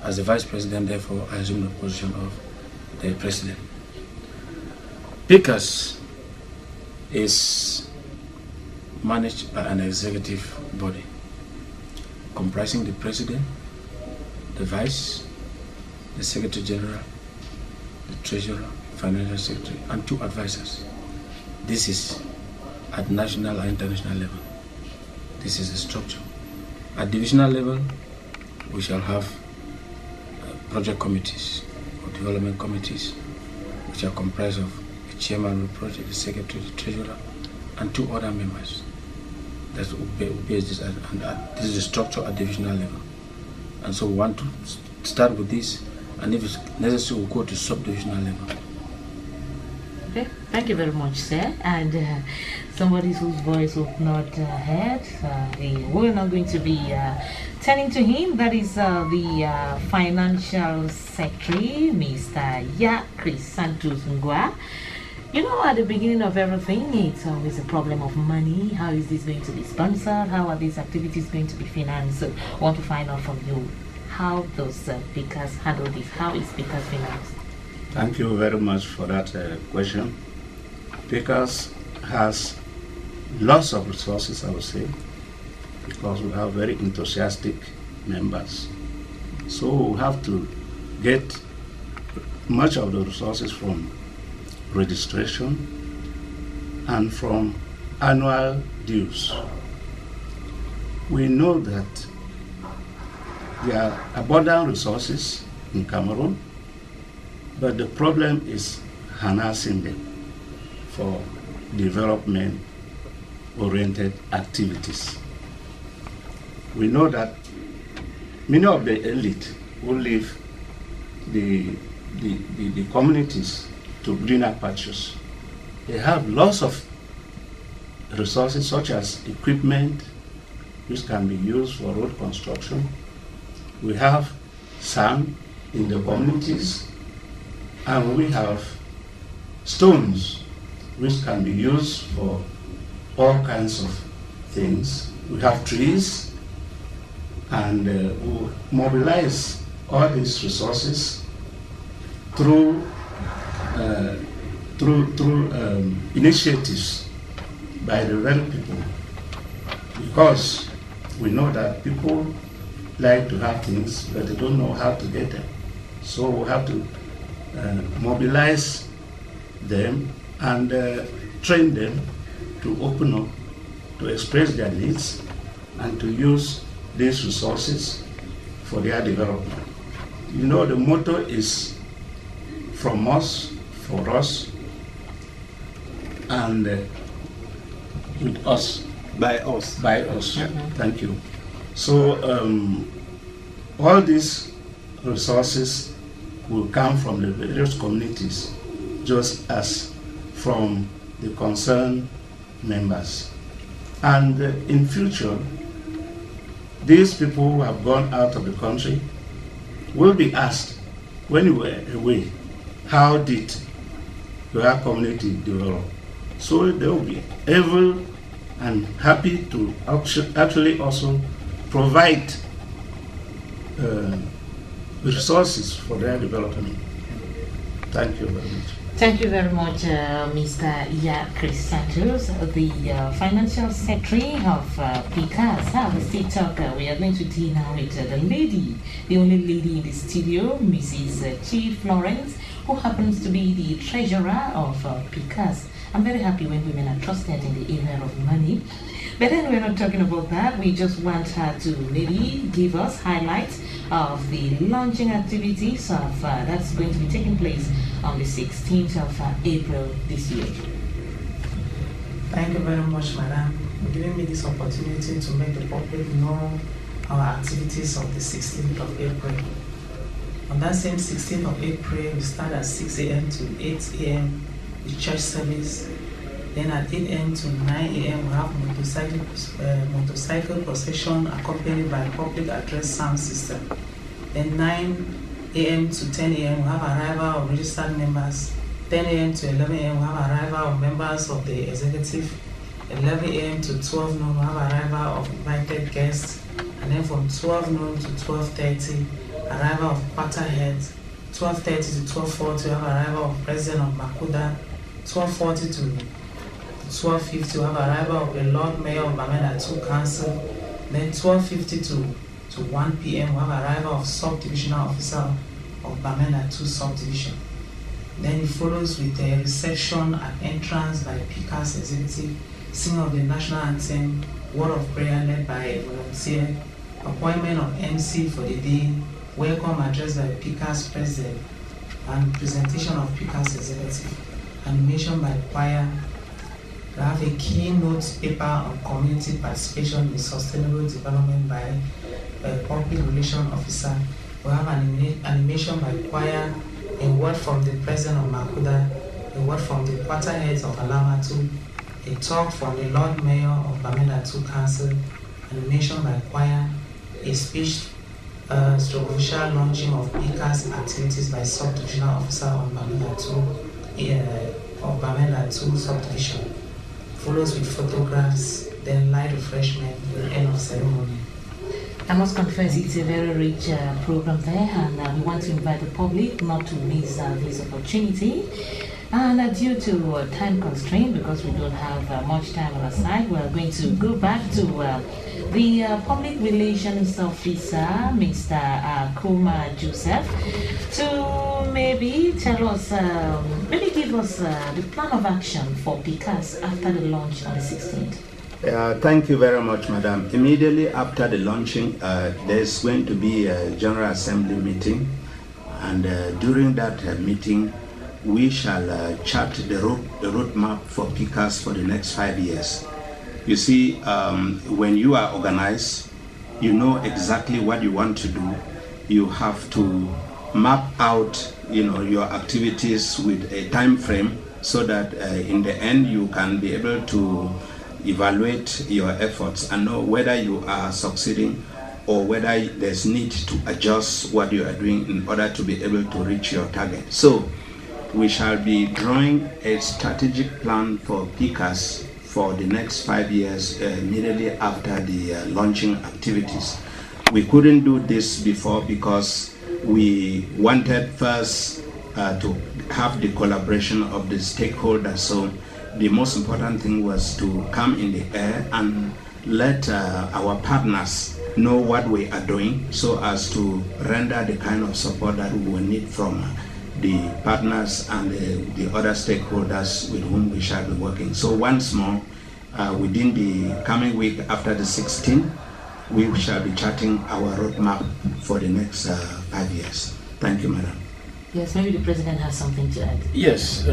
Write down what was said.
As the Vice President, therefore, I assume the position of the President. PICAS is managed by an executive body comprising the President, the Vice, the Secretary General, the Treasurer, Financial Secretary, and 2 advisors. This is at national and international level. This is the structure. At divisional level, we shall have project committees or development committees, which are comprised of the chairman of the project, the secretary, the treasurer, and 2 other members. That's this is the structure at divisional level. And so we want to start with this, and if it's necessary, we'll go to subdivisional level. Okay, thank you very much, sir. And somebody whose voice we've not heard, we're not going to be turning to him. That is the Financial Secretary, Mr. Chris Santos Ngwa. You know, at the beginning of everything, it's always a problem of money. How is this going to be sponsored? How are these activities going to be financed? So I want to find out from you, how does PICAS handle this? How is PICAS financed? Thank you very much for that question. PICAS has lots of resources, I would say, because we have very enthusiastic members. So we have to get much of the resources from registration and from annual dues. We know that there are abundant resources in Cameroon, but the problem is harnessing them for development-oriented activities. We know that many of the elite who leave the communities to greener pastures, they have lots of resources such as equipment which can be used for road construction. We have sand in the communities, and we have stones which can be used for all kinds of things. We have trees, and we mobilize all these resources through initiatives by the very people, because we know that people like to have things, but they don't know how to get them. So we have to mobilize them and train them to open up, to express their needs, and to use these resources for their development. You know, the motto is from us, for us, and with us. By us. By us. Thank you. So all these resources will come from the various communities, just as from the concerned members. And in future, these people who have gone out of the country will be asked, when you were away, how did your community develop? So they will be able and happy to actually also provide resources for their development. Thank you very much. Thank you very much, Mr. Chris Santos, the Financial Secretary of PICAS. We still talk. We are going to deal now with the lady, the only lady in the studio, Mrs. Chief Florence, who happens to be the treasurer of PICAS. I'm very happy when women are trusted in the area of money. But then we're not talking about that. We just want her to maybe give us highlights of the launching activities of that's going to be taking place on the 16th of April this year. Thank you very much, Madam, for giving me this opportunity to make the public know our activities of the 16th of April. On that same 16th of April, we start at 6 a.m. to 8 a.m. with church service. Then at 8 a.m. to 9 a.m. we have motorcycle procession accompanied by public address sound system. Then 9 a.m. to 10 a.m. we have arrival of registered members. 10 a.m. to 11 a.m. we have arrival of members of the executive. 11 a.m. to 12 noon we have arrival of invited guests. And then from 12 noon to 12:30 arrival of quarter heads. 12:30 to 12:40, we have arrival of president of Makuda. 12:40 to 12:50, we have arrival of the Lord Mayor of Bamenda 2 Council. Then 12:50 to 1 p.m., we have arrival of Subdivisional Officer of Bamenda 2 Subdivision. Then it follows with a reception at entrance by PCAS executive, singing of the national anthem, word of prayer led by a volunteer, appointment of MC for the day, welcome address by PCAS president, and presentation of PCAS executive, animation by choir. We have a keynote paper on community participation in sustainable development by a public relations officer. We have an animation by choir, a word from the president of Makuda, a word from the quarter heads of Alamatu, a talk from the Lord Mayor of Bamenda 2 Council, animation by choir, a speech official launching of PCAS activities by Subdivisional Officer of Bamenda 2 Subdivision. Follows with photographs, then light refreshment, the end of ceremony. I must confess it's a very rich program there, and we want to invite the public not to miss this opportunity. And due to time constraint, because we don't have much time on our side, we're going to go back to the Public Relations Officer, Mr. Kuma Joseph, to maybe tell us, maybe give us the plan of action for PCAS after the launch on the 16th. Thank you very much, Madam. Immediately after the launching, there's going to be a General Assembly meeting, and during that meeting, we shall chart the roadmap for PCAS for the next 5 years. You see, when you are organized, you know exactly what you want to do. You have to map out, your activities with a time frame, so that in the end you can be able to evaluate your efforts and know whether you are succeeding or whether there's need to adjust what you are doing in order to be able to reach your target. So we shall be drawing a strategic plan for PCAS for the next 5 years immediately after the launching activities. We couldn't do this before because we wanted first to have the collaboration of the stakeholders. So the most important thing was to come in the air and let our partners know what we are doing, so as to render the kind of support that we will need from the partners and the other stakeholders with whom we shall be working. So once more, within the coming week after the 16th, we shall be charting our roadmap for the next 5 years. Thank you, Madam. Yes, maybe the President has something to add. Yes,